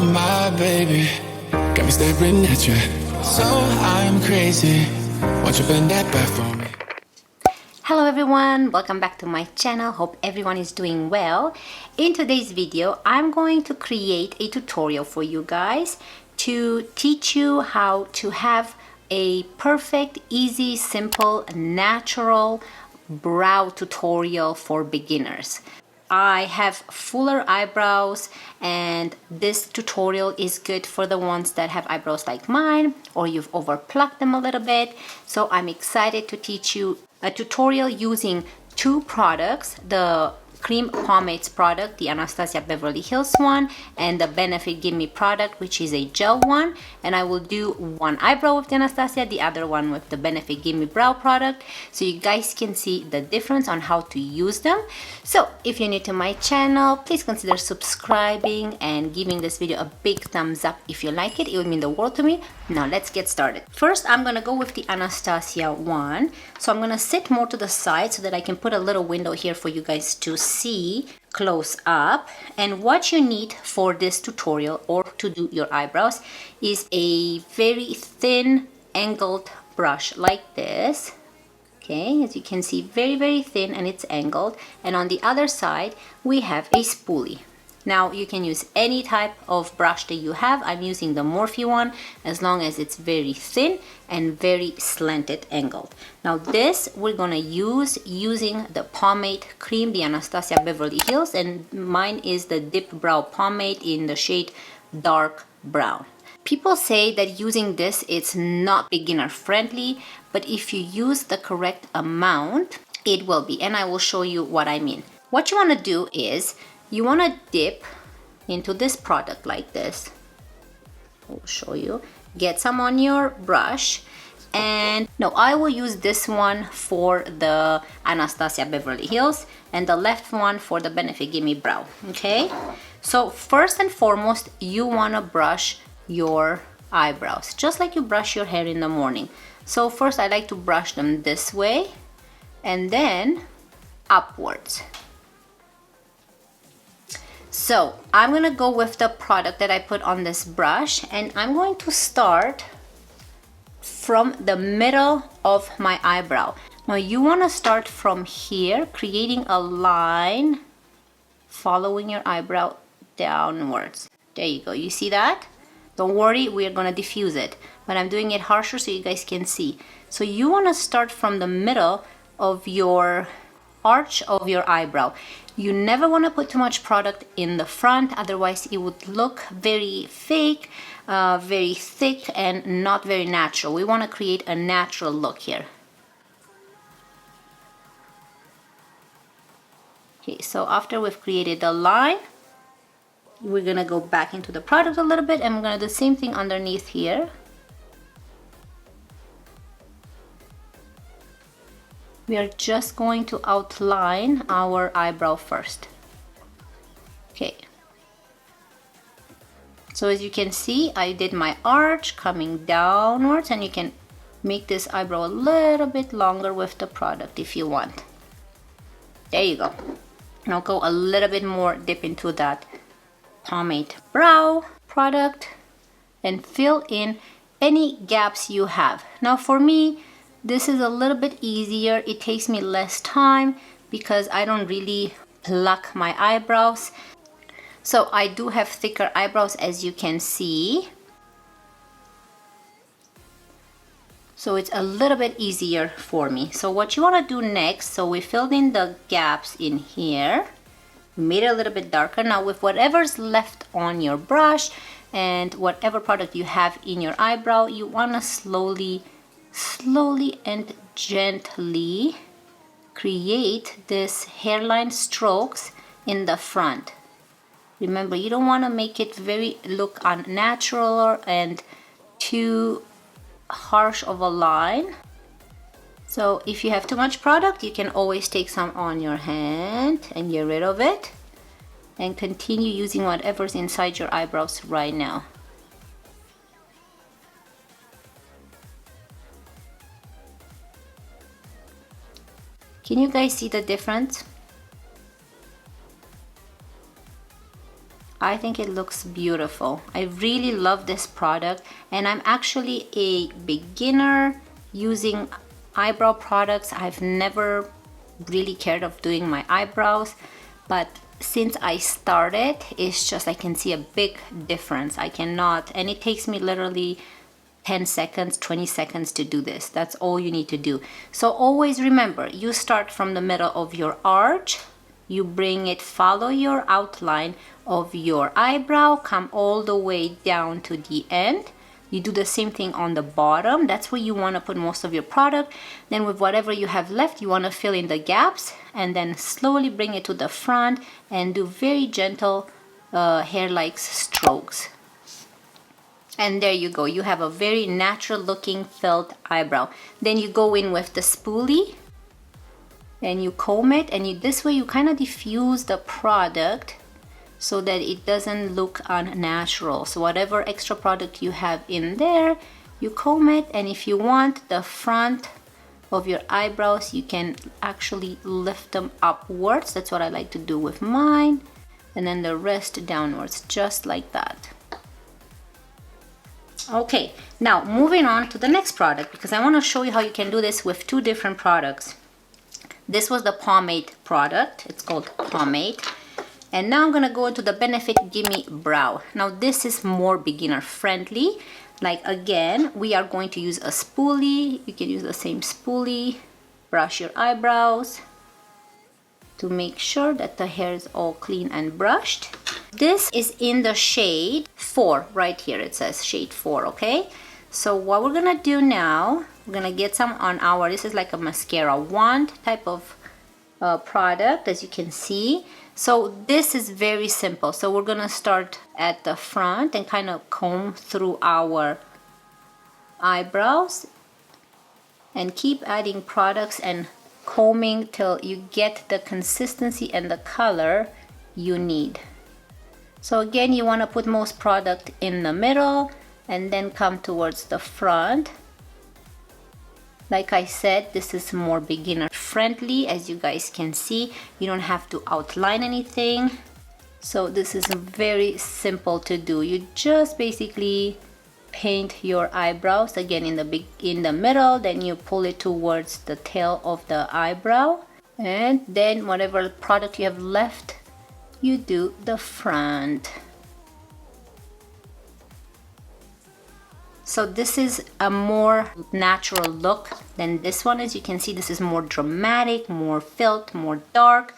my baby, got me staring at you. So I'm crazy. Won't you bend that back for me? Hello everyone, welcome back to my channel. Hope everyone is doing well. In today's video, I'm going to create a tutorial for you guys to teach you how to have a perfect, easy, simple, natural brow tutorial for beginners. I have fuller eyebrows, and this tutorial is good for the ones that have eyebrows like mine, or you've overplucked them a little bit. So I'm excited to teach you a tutorial using two products, the Cream Pomades product, the Anastasia Beverly Hills one, and the Benefit Gimme product, which is a gel one. And I will do one eyebrow with the Anastasia, the other one with the Benefit Gimme Brow product, so you guys can see the difference on how to use them. So if you're new to my channel, please consider subscribing and giving this video a big thumbs up if you like it. It would mean the world to me. Now let's get started. First, I'm gonna go with the Anastasia one. So I'm gonna sit more to the side so that I can put a little window here for you guys to see close up. And what you need for this tutorial or to do your eyebrows is a very thin angled brush like this. Okay, as you can see, very thin, and it's angled. And on the other side we have a spoolie. Now you can use any type of brush that you have. I'm using the Morphe one, as long as it's very thin and very slanted angled. Now this we're gonna use using the pomade cream, the Anastasia Beverly Hills, and mine is the Dip Brow Pomade in the shade dark brown. People say that using this, it's not beginner friendly, but if you use the correct amount, it will be, and I will show you what I mean. What you wanna do is, you want to dip into this product like this. I'll show you. Get some on your brush, and no, I will use this one for the Anastasia Beverly Hills and the left one for the Benefit Gimme Brow. Okay, so first and foremost, you want to brush your eyebrows just like you brush your hair in the morning. So first I like to brush them this way and then upwards. So I'm gonna go with the product that I put on this brush, and I'm going to start from the middle of my eyebrow. Now you wanna start from here, creating a line, following your eyebrow downwards. There you go, you see that? Don't worry, we are gonna diffuse it, but I'm doing it harsher so you guys can see. So you wanna start from the middle of your arch of your eyebrow. You never want to put too much product in the front, otherwise it would look very fake, very thick, and not very natural. We want to create a natural look here. Okay, so after we've created the line, we're gonna go back into the product a little bit, and we're gonna do the same thing underneath here. We are just going to outline our eyebrow first. Okay. So as you can see, I did my arch coming downwards, and you can make this eyebrow a little bit longer with the product if you want. There you go. Now go a little bit more, dip into that pomade brow product and fill in any gaps you have. Now for me, this is a little bit easier. It takes me less time because I don't really pluck my eyebrows. So I do have thicker eyebrows, as you can see. So it's a little bit easier for me. So what you want to do next, so we filled in the gaps in here. We made it a little bit darker. Now with whatever's left on your brush and whatever product you have in your eyebrow, you want to slowly and gently create this hairline strokes in the front. Remember, you don't want to make it look unnatural and too harsh of a line. So if you have too much product, you can always take some on your hand and get rid of it and continue using whatever's inside your eyebrows right now. Can you guys see the difference? I think it looks beautiful. I really love this product, and I'm actually a beginner using eyebrow products. I've never really cared of doing my eyebrows, but since I started, it's just I can see a big difference. I cannot, and it takes me literally 10 seconds, 20 seconds to do this. That's all you need to do. So always remember, you start from the middle of your arch, you bring it, follow your outline of your eyebrow, come all the way down to the end. You do the same thing on the bottom. That's where you want to put most of your product. Then with whatever you have left, you want to fill in the gaps and then slowly bring it to the front and do very gentle hair-like strokes. And there you go. You have a very natural looking filled eyebrow. Then you go in with the spoolie and you comb it, and this way you kind of diffuse the product so that it doesn't look unnatural. So whatever extra product you have in there, you comb it, and if you want the front of your eyebrows, you can actually lift them upwards. That's what I like to do with mine, and then the rest downwards, just like that. Okay, now moving on to the next product, because I want to show you how you can do this with two different products. This was the pomade product. It's called pomade. And now I'm gonna go into the Benefit Gimme Brow. Now this is more beginner friendly. Like again, we are going to use a spoolie. You can use the same spoolie. Brush your eyebrows to make sure that the hair is all clean and brushed. This is in the shade 4, right here it says shade 4, okay? So what we're gonna do now, we're gonna get some on our, this is like a mascara wand type of product, as you can see. So this is very simple. So we're gonna start at the front and kind of comb through our eyebrows and keep adding products and combing till you get the consistency and the color you need. So again, you want to put most product in the middle and then come towards the front. Like I said, this is more beginner friendly. As you guys can see, you don't have to outline anything. So this is very simple to do. You just basically paint your eyebrows again in the middle, then you pull it towards the tail of the eyebrow, and then whatever product you have left, you do the front. So this is a more natural look than this one. As you can see, this is more dramatic, more filled, more dark.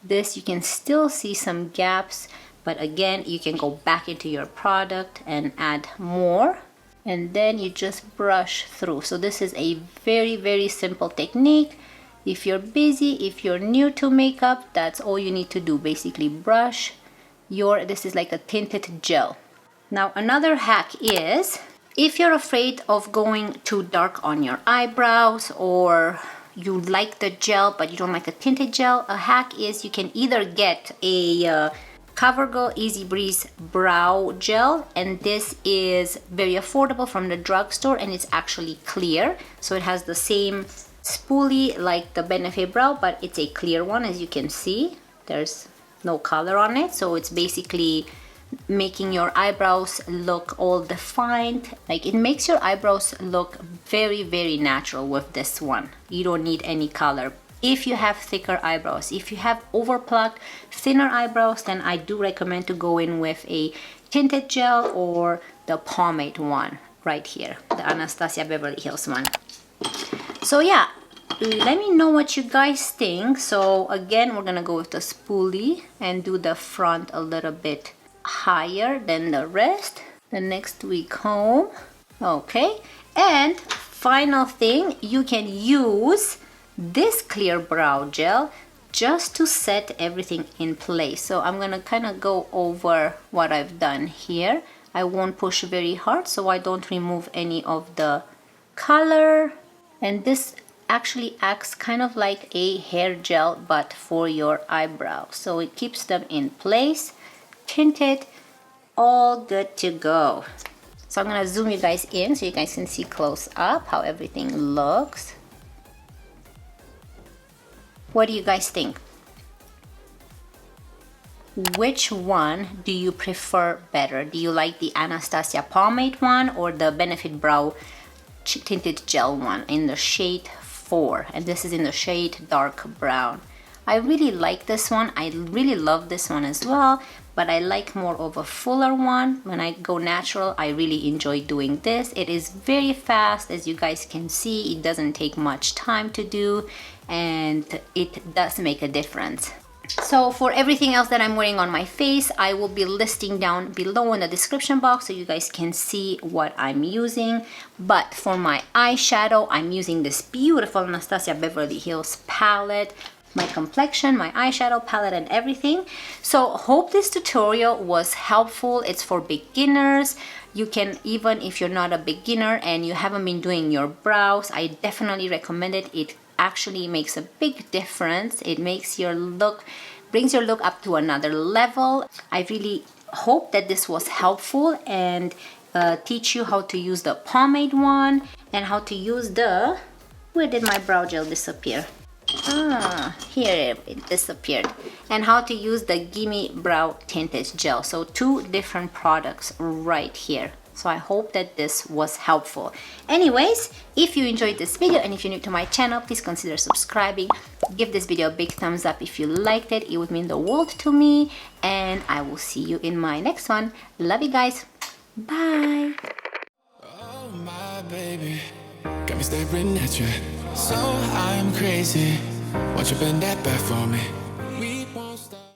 This, you can still see some gaps, but again, you can go back into your product and add more, and then you just brush through. So this is a very, very simple technique. If you're busy, if you're new to makeup, that's all you need to do. Basically brush your, this is like a tinted gel. Now another hack is, if you're afraid of going too dark on your eyebrows, or you like the gel but you don't like the tinted gel, a hack is you can either get a CoverGirl Easy Breeze brow gel, and this is very affordable from the drugstore, and it's actually clear. So it has the same spoolie like the Benefit Brow, but it's a clear one. As you can see, there's no color on it, so it's basically making your eyebrows look all defined. Like, it makes your eyebrows look very, very natural with this one. You don't need any color. If you have thicker eyebrows, if you have overplucked, thinner eyebrows, then I do recommend to go in with a tinted gel or the pomade one right here, the Anastasia Beverly Hills one. So yeah, let me know what you guys think. So again, we're gonna go with the spoolie and do the front a little bit higher than the rest. The next we comb. Okay, and final thing, you can use this clear brow gel just to set everything in place. So I'm gonna kind of go over what I've done here. I won't push very hard so I don't remove any of the color, and this actually acts kind of like a hair gel but for your eyebrows, so it keeps them in place, tinted, all good to go. So I'm gonna zoom you guys in so you guys can see close up how everything looks. What do you guys think? which one do you prefer better? Do you like the Anastasia pomade one or the Benefit Brow tinted gel one in the shade 4? And this is in the shade dark brown. I really like this one. I really love this one as well, but I like more of a fuller one. When I go natural, I really enjoy doing this. It is very fast, as you guys can see. It doesn't take much time to do, and it does make a difference. So for everything else that I'm wearing on my face, I will be listing down below in the description box so you guys can see what I'm using. But for my eyeshadow, I'm using this beautiful Anastasia Beverly Hills palette. My complexion, my eyeshadow palette, and everything. So hope this tutorial was helpful. It's for beginners. You can, even if you're not a beginner and you haven't been doing your brows, I definitely recommend it. It actually makes a big difference. It makes your look, brings your look up to another level. I really hope that this was helpful and teach you how to use the pomade one and how to use the, where did my brow gel disappear? Here it disappeared. And how to use the Gimme Brow Tinted Gel. So 2 different products right here. So I hope that this was helpful. Anyways, if you enjoyed this video and if you're new to my channel, please consider subscribing. Give this video a big thumbs up if you liked it. It would mean the world to me. And I will see you in my next one. Love you guys. Bye. Oh my baby, got me staring at you. So I'm crazy. Won't you bend that back for me?